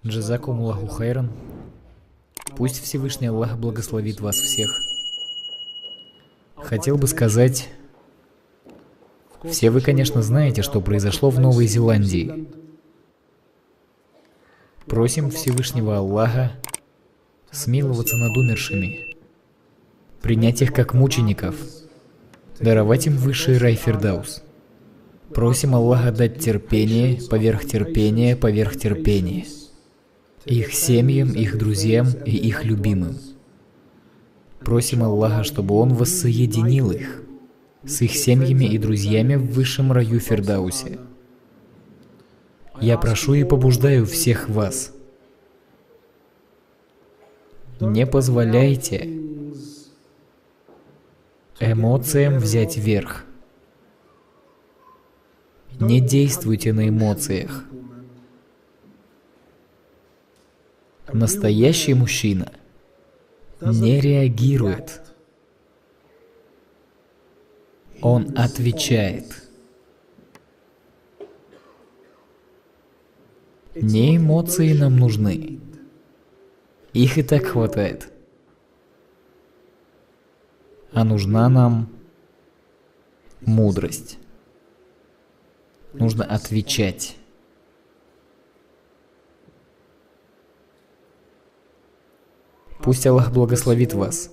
Джазакумуллаху хайран. Пусть Всевышний Аллах благословит вас всех. Хотел бы сказать, все вы, конечно, знаете, что произошло в Новой Зеландии. Просим Всевышнего Аллаха смиловаться над умершими, принять их как мучеников, даровать им высший рай Фирдаус. Просим Аллаха дать терпение, поверх терпения, поверх терпения. Их семьям, их друзьям и их любимым. Просим Аллаха, чтобы Он воссоединил их с их семьями и друзьями в высшем раю Фирдаусе. Я прошу и побуждаю всех вас. Не позволяйте эмоциям взять верх. Не действуйте на эмоциях. Настоящий мужчина не реагирует. Он отвечает. Не эмоции нам нужны. Их и так хватает. А нужна нам мудрость. Нужно отвечать. Пусть Аллах благословит вас.